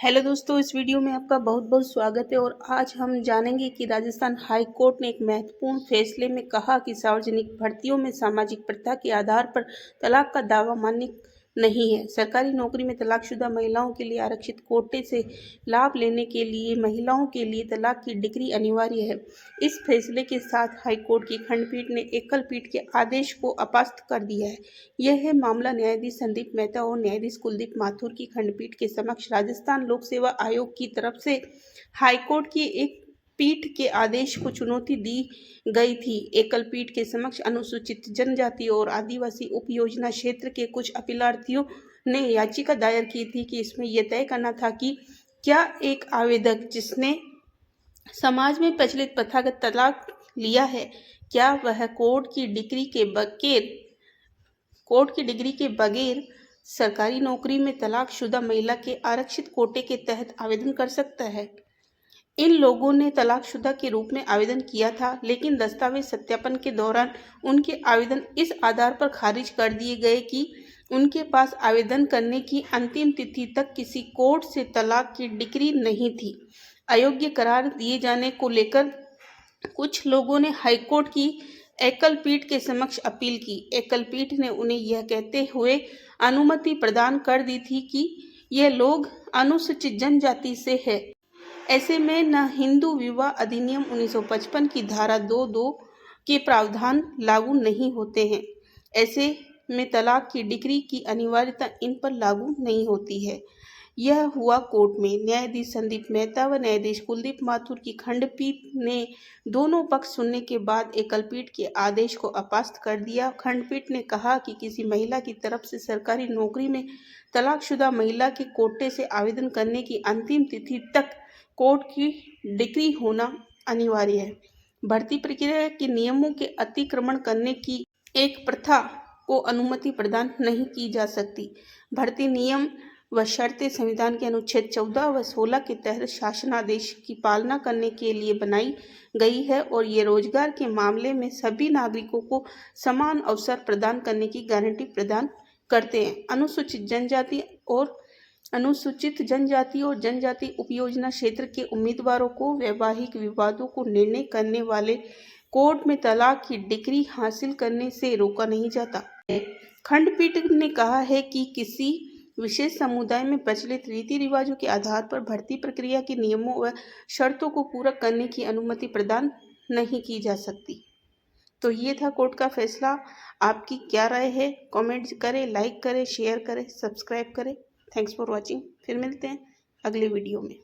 Hello दोस्तों, इस video में आपका बहुत बहुत स्वागत है। और आज हम जानेंगे कि राजस्थान हाई कोर्ट ने एक महत्वपूर्ण फैसले में कहा कि सार्वजनिक भर्तियों में सामाजिक प्रथा के आधार पर तलाक का दावा मान्य नहीं है। सरकारी नौकरी में तलाकशुदा महिलाओं के लिए आरक्षित कोटे से लाभ लेने के लिए महिलाओं के लिए तलाक की डिग्री अनिवार्य है। इस फैसले के साथ हाईकोर्ट की खंडपीठ ने एकल पीठ के आदेश को अपस्त कर दिया है। यह मामला न्यायाधीश संदीप मेहता और न्यायाधीश कुलदीप माथुर की खंडपीठ के समक्ष राजस्थान लोक सेवा आयोग की तरफ से हाईकोर्ट की एक पीठ के आदेश को चुनौती दी गई थी। एकल पीठ के समक्ष अनुसूचित जनजाति और आदिवासी उपयोजना क्षेत्र के कुछ अपीलार्थियों ने याचिका दायर की थी कि इसमें यह तय करना था कि क्या एक आवेदक जिसने समाज में प्रचलित प्रथागत तलाक लिया है, क्या वह कोर्ट की डिग्री के बगैर सरकारी नौकरी में तलाकशुदा महिला के आरक्षित कोटे के तहत आवेदन कर सकता है। इन लोगों ने तलाकशुदा के रूप में आवेदन किया था, लेकिन दस्तावेज सत्यापन के दौरान उनके आवेदन इस आधार पर खारिज कर दिए गए कि उनके पास आवेदन करने की अंतिम तिथि तक किसी कोर्ट से तलाक की डिग्री नहीं थी। अयोग्य करार दिए जाने को लेकर कुछ लोगों ने हाईकोर्ट की एकल पीठ के समक्ष अपील की। एकल पीठ ने उन्हें यह कहते हुए अनुमति प्रदान कर दी थी कि ये लोग अनुसूचित जनजाति से है। ऐसे में न हिंदू विवाह अधिनियम 1955 की धारा 2(2) के प्रावधान लागू नहीं होते हैं। ऐसे में तलाक की डिग्री की अनिवार्यता इन पर लागू नहीं होती है। यह हुआ कोर्ट में। न्यायाधीश संदीप मेहता व न्यायाधीश कुलदीप माथुर की खंडपीठ ने दोनों पक्ष सुनने के बाद एकल पीठ के आदेश को अपस्त कर दिया। खंडपीठ ने कहा कि किसी महिला की तरफ से सरकारी नौकरी में तलाकशुदा महिला के कोटे से आवेदन करने की अंतिम तिथि तक कोर्ट की डिग्री होना अनिवार्य है। भर्ती प्रक्रिया के नियमों के अतिक्रमण करने की एक प्रथा को अनुमति प्रदान नहीं की जा सकती। भर्ती नियम व शर्तें संविधान के अनुच्छेद 14 व 16 के तहत शासनादेश की पालना करने के लिए बनाई गई है और ये रोजगार के मामले में सभी नागरिकों को समान अवसर प्रदान करने की गारंटी प्रदान करते हैं। अनुसूचित जनजाति और जनजाति उपयोजना क्षेत्र के उम्मीदवारों को वैवाहिक विवादों को निर्णय करने वाले कोर्ट में तलाक की डिग्री हासिल करने से रोका नहीं जाता। खंडपीठ ने कहा है कि किसी विशेष समुदाय में प्रचलित रीति रिवाजों के आधार पर भर्ती प्रक्रिया के नियमों व शर्तों को पूरा करने की अनुमति प्रदान नहीं की जा सकती। तो ये था कोर्ट का फैसला। आपकी क्या राय है? कमेंट करें, लाइक करें, शेयर करें, सब्सक्राइब करें। Thanks for watching. फिर मिलते हैं अगले वीडियो में।